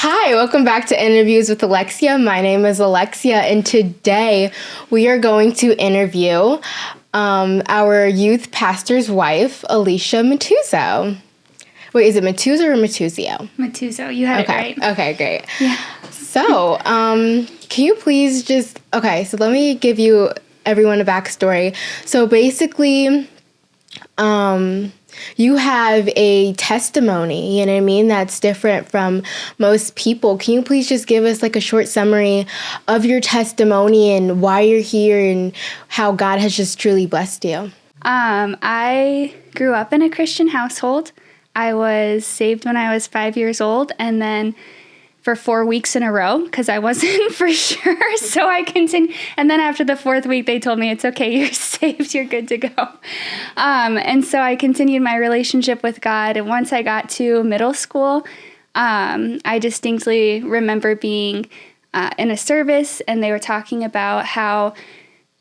Hi, welcome back to Interviews with Alexia. My name is Alexia, and today we are going to interview our youth pastor's wife, Alicia Mattiuzzo. Wait, is it Mattiuzzo or Mattiuzzo? Mattiuzzo, you had it right. Okay, great. Yeah. So, can you please so let me give everyone a backstory. So basically, you have a testimony, you know what I mean, that's different from most people. Can you please just give us like a short summary of your testimony and why you're here and how God has just truly blessed you? I grew up in a Christian household. I was saved when I was 5 years old, and then for 4 weeks in a row because I wasn't for sure. So I continued. And then after the fourth week, they told me, it's okay, you're saved, you're good to go. And so I continued my relationship with God. And once I got to middle school, I distinctly remember being in a service, and they were talking about how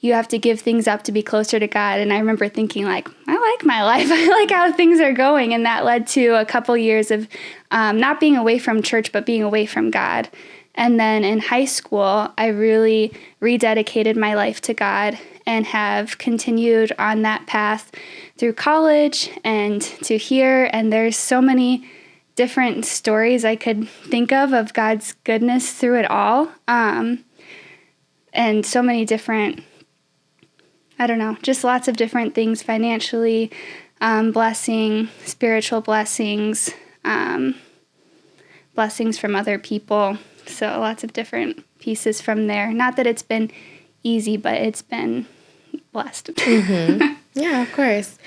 you have to give things up to be closer to God. And I remember thinking, like, I like my life. I like how things are going. And that led to a couple years of not being away from church, but being away from God. And then in high school, I really rededicated my life to God and have continued on that path through college and to here. And there's so many different stories I could think of God's goodness through it all. And so many different, just lots of different things financially, blessing, spiritual blessings, blessings from other people. So lots of different pieces from there. Not that it's been easy, but it's been blessed. Mm-hmm. Yeah, of course.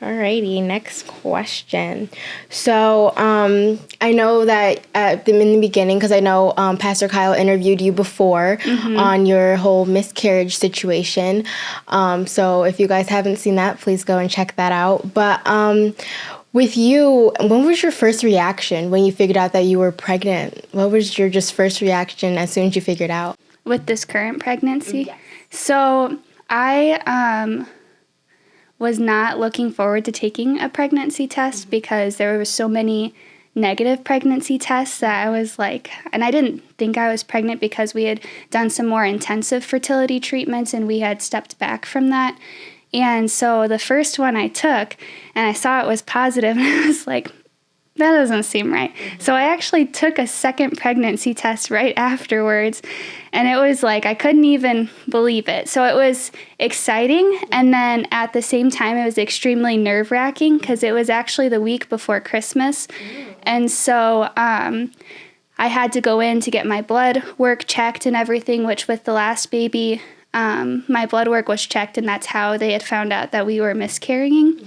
Alrighty, next question. So I know that in the beginning, because I know Pastor Kyle interviewed you before on your whole miscarriage situation. So if you guys haven't seen that, please go and check that out. But with you, what was your first reaction when you figured out that you were pregnant? What was your just first reaction as soon as you figured out? With this current pregnancy? Yes. So I was not looking forward to taking a pregnancy test because there were so many negative pregnancy tests that I was like, and I didn't think I was pregnant because we had done some more intensive fertility treatments and we had stepped back from that. And so the first one I took and I saw it was positive and I was like, that doesn't seem right. So I actually took a second pregnancy test right afterwards, and it was like I couldn't even believe it. So it was exciting, and then at the same time it was extremely nerve-wracking because it was actually the week before Christmas. And so I had to go in to get my blood work checked and everything, which with the last baby, my blood work was checked, and that's how they had found out that we were miscarrying.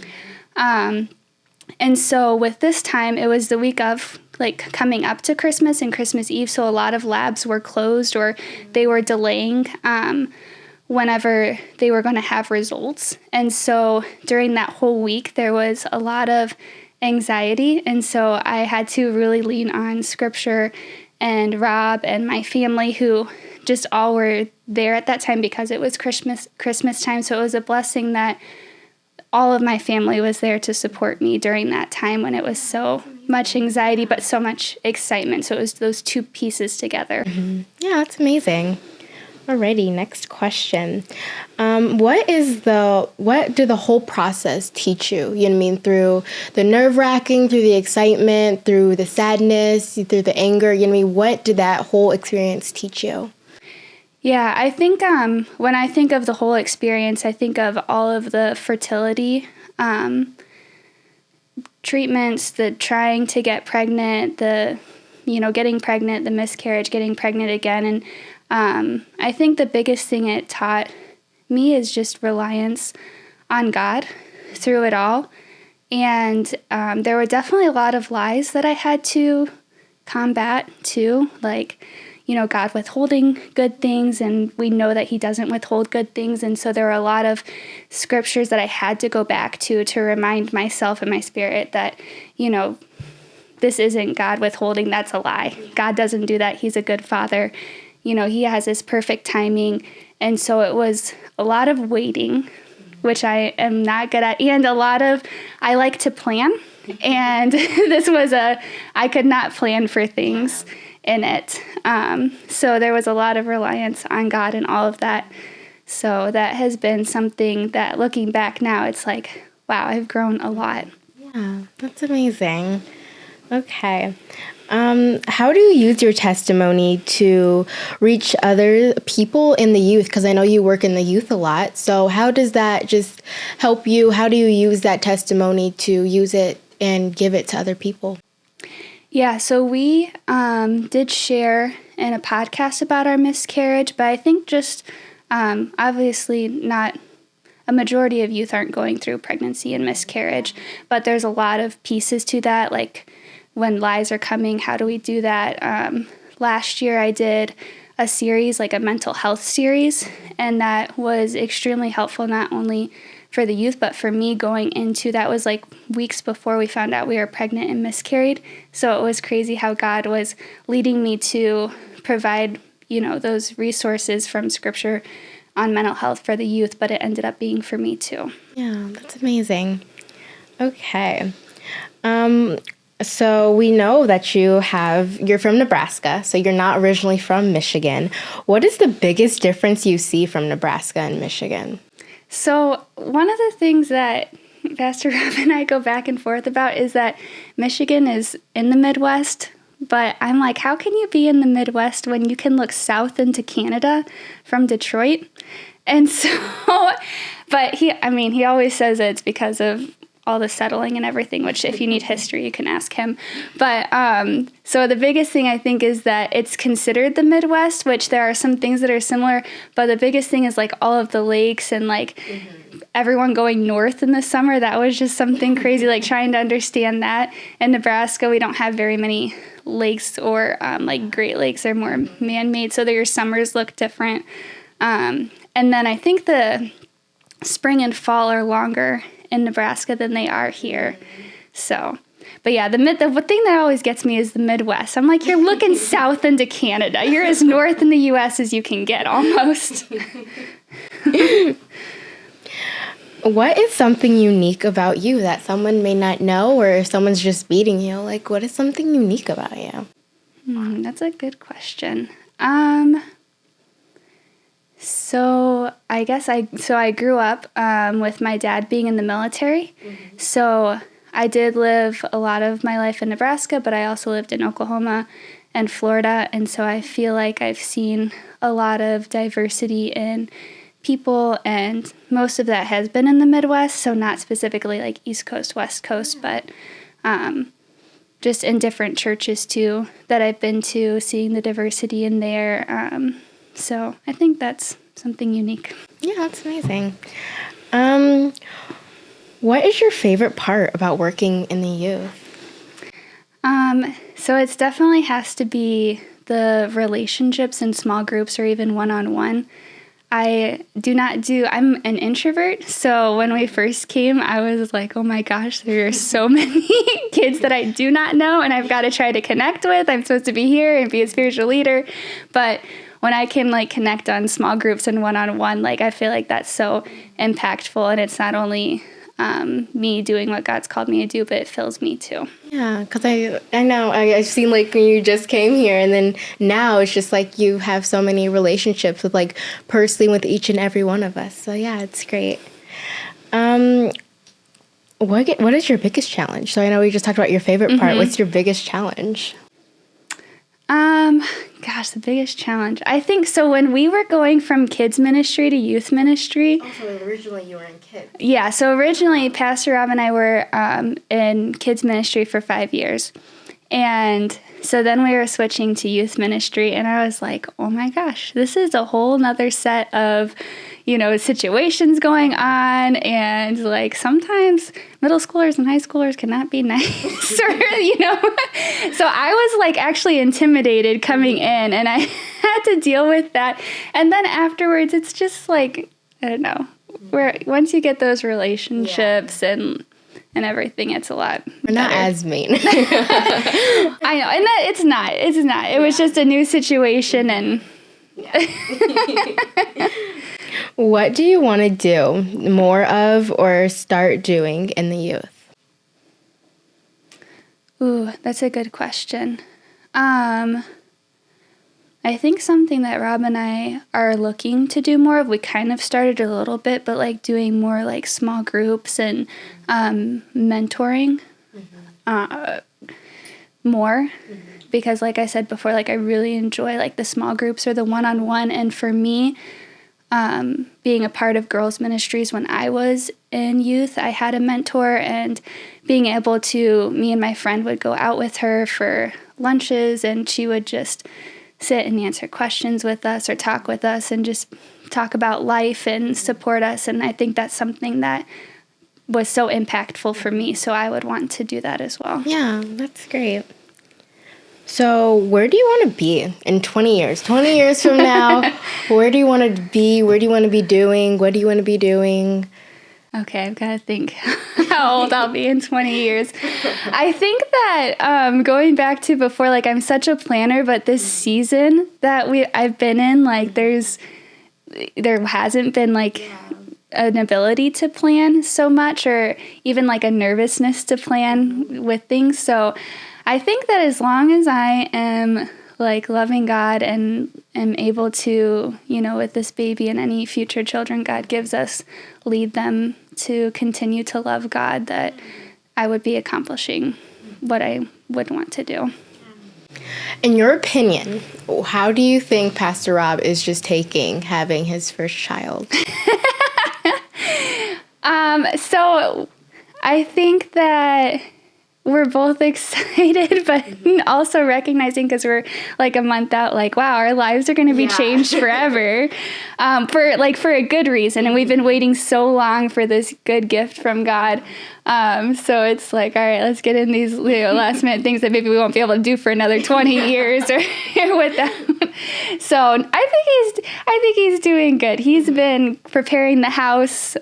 And so with this time, it was the week of like coming up to Christmas and Christmas Eve. So a lot of labs were closed or they were delaying whenever they were going to have results. And so during that whole week, there was a lot of anxiety. And so I had to really lean on scripture and Rob and my family who just all were there at that time because it was Christmas time. So it was a blessing that all of my family was there to support me during that time when it was so much anxiety, but so much excitement. So it was those two pieces together. Mm-hmm. Yeah, that's amazing. Alrighty, next question. What did the whole process teach you? You know what I mean? Through the nerve-wracking, through the excitement, through the sadness, through the anger, you know what I mean? What did that whole experience teach you? Yeah, I think when I think of the whole experience, I think of all of the fertility treatments, the trying to get pregnant, the, getting pregnant, the miscarriage, getting pregnant again. And I think the biggest thing it taught me is just reliance on God through it all. And there were definitely a lot of lies that I had to combat too, like, God withholding good things, and we know that he doesn't withhold good things. And so there were a lot of scriptures that I had to go back to remind myself and my spirit that, this isn't God withholding. That's a lie. God doesn't do that. He's a good father. He has his perfect timing. And so it was a lot of waiting, which I am not good at, and I like to plan. And this was I could not plan for things. in it. So there was a lot of reliance on God and all of that. So that has been something that, looking back now, it's like, wow, I've grown a lot. Yeah, that's amazing. Okay. How do you use your testimony to reach other people in the youth? Because I know you work in the youth a lot. So how does that just help you? How do you use that testimony to use it and give it to other people? Yeah, so we did share in a podcast about our miscarriage, but I think just obviously not a majority of youth aren't going through pregnancy and miscarriage, but there's a lot of pieces to that, like when lies are coming, how do we do that? Last year I did a series, like a mental health series, and that was extremely helpful, not only for the youth, but for me going into, that was like weeks before we found out we were pregnant and miscarried. So it was crazy how God was leading me to provide, those resources from scripture on mental health for the youth, but it ended up being for me too. Yeah, that's amazing. Okay. So we know that you're from Nebraska, so you're not originally from Michigan. What is the biggest difference you see from Nebraska and Michigan? So one of the things that Pastor Rob and I go back and forth about is that Michigan is in the Midwest, but I'm like, how can you be in the Midwest when you can look south into Canada from Detroit? And so, but he always says it's because of all the settling and everything, which if you need history, you can ask him. But so the biggest thing I think is that it's considered the Midwest, which there are some things that are similar, but the biggest thing is like all of the lakes and like everyone going north in the summer. That was just something crazy, like trying to understand that. In Nebraska, we don't have very many lakes or like Great Lakes are more man-made, so your summers look different. And then I think the spring and fall are longer in Nebraska than they are here. So, but yeah, the thing that always gets me is the Midwest. I'm like, you're looking south into Canada. You're as north in the U.S. as you can get, almost. What is something unique about you that someone may not know, or if someone's just beating you? Like, what is something unique about you? That's a good question. So I guess I grew up with my dad being in the military. Mm-hmm. So I did live a lot of my life in Nebraska, but I also lived in Oklahoma and Florida. And so I feel like I've seen a lot of diversity in people, and most of that has been in the Midwest. So not specifically like East Coast, West Coast, but just in different churches too that I've been to, seeing the diversity in there. So I think that's something unique. Yeah, that's amazing. What is your favorite part about working in the youth? So it definitely has to be the relationships in small groups or even one-on-one. I'm an introvert, so when we first came, I was like, oh my gosh, there are so many kids that I do not know, and I've got to try to connect with. I'm supposed to be here and be a spiritual leader, but when I can like connect on small groups and one-on-one, like I feel like that's so impactful, and it's not only me doing what God's called me to do, but it fills me too. Yeah, because I know I've seen like when you just came here, and then now it's just like you have so many relationships with like personally with each and every one of us. So yeah, it's great. What is your biggest challenge? So I know we just talked about your favorite part. What's your biggest challenge? The biggest challenge. I think so when we were going from kids ministry to youth ministry. Oh, so originally you were in kids. Yeah, so originally Pastor Rob and I were in kids ministry for 5 years. And so then we were switching to youth ministry, and I was like, oh my gosh, this is a whole nother set of, situations going on. And like sometimes middle schoolers and high schoolers cannot be nice or, So I was like actually intimidated coming in, and I had to deal with that. And then afterwards, it's just like, I don't know, where once you get those relationships and everything, it's a lot We're not better. as mean. I know, and it's not. It was just a new situation, and What do you want to do more of or start doing in the youth? Ooh, that's a good question. I think something that Rob and I are looking to do more of, we kind of started a little bit, but like doing more like small groups and mentoring more. Because like I said before, like I really enjoy like the small groups or the one-on-one. And for me, being a part of girls ministries when I was in youth, I had a mentor, and being able to, me and my friend would go out with her for lunches, and she would just sit and answer questions with us or talk with us and just talk about life and support us. And I think that's something that was so impactful for me. So I would want to do that as well. Yeah, that's great. So where do you want to be in 20 years? 20 years from now, where do you want to be? Where do you want to be doing? What do you want to be doing? Okay, I've got to think how old I'll be in 20 years. I think that going back to before, like I'm such a planner, but this season that I've been in, like there hasn't been like an ability to plan so much, or even like a nervousness to plan with things. So I think that as long as I am like loving God and am able to, with this baby and any future children God gives us, lead them to continue to love God, that I would be accomplishing what I would want to do. In your opinion, how do you think Pastor Rob is just having his first child? So I think that we're both excited, but also recognizing, because we're like a month out, like, wow, our lives are going to be changed forever, for a good reason. And we've been waiting so long for this good gift from God. So it's like, all right, let's get in these last minute things that maybe we won't be able to do for another 20 years or with them. So I think he's doing good. He's been preparing the house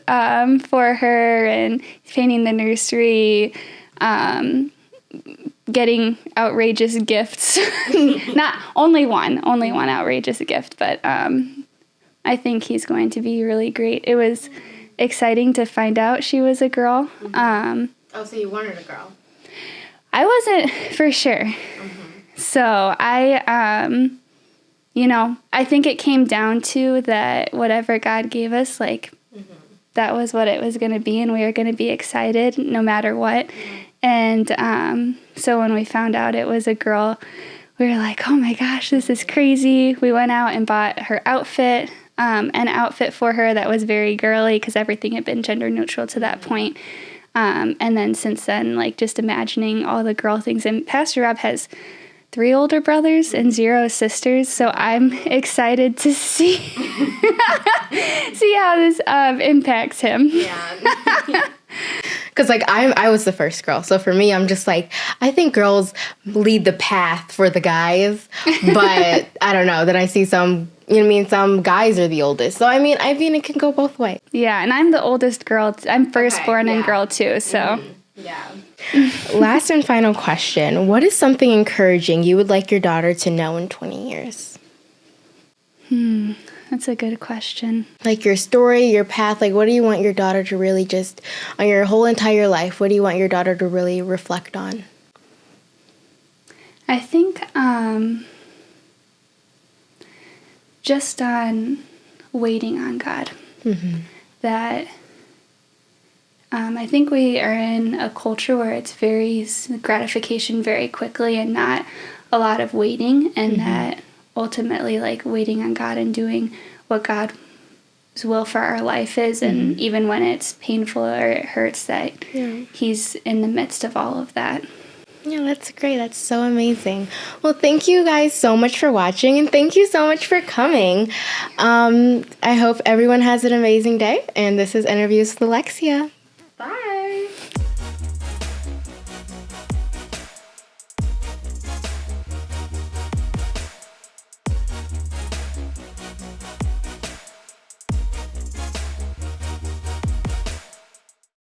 for her and painting the nursery, getting outrageous gifts. Not only one outrageous gift, but I think he's going to be really great. It was exciting to find out she was a girl. So you wanted a girl? I wasn't for sure. So I think it came down to that whatever God gave us, like, that was what it was going to be, and we were going to be excited no matter what. And so when we found out it was a girl, we were like, oh my gosh, this is crazy. We went out and bought her outfit, an outfit for her that was very girly, because everything had been gender neutral to that point. And then since then, like, just imagining all the girl things. And Pastor Rob has 3 older brothers and 0 sisters, so I'm excited to see how this impacts him. Yeah. Because, like, I was the first girl, so for me, I'm just like, I think girls lead the path for the guys, but I don't know, then I see some, some guys are the oldest, so I mean, it can go both ways. Yeah, and I'm the oldest girl. I'm firstborn and girl, too, so. Yeah. Last and final question. What is something encouraging you would like your daughter to know in 20 years? That's a good question. Like your story, your path, like what do you want your daughter to really just, on your whole entire life, what do you want your daughter to really reflect on? I think just on waiting on God. That I think we are in a culture where it's very gratification very quickly and not a lot of waiting, and that ultimately, like, waiting on God and doing what God's will for our life is, and even when it's painful or it hurts, that He's in the midst of all of that. Yeah, that's great. That's so amazing. Well, thank you guys so much for watching, and thank you so much for coming. I hope everyone has an amazing day, and this is Interviews with Alexia.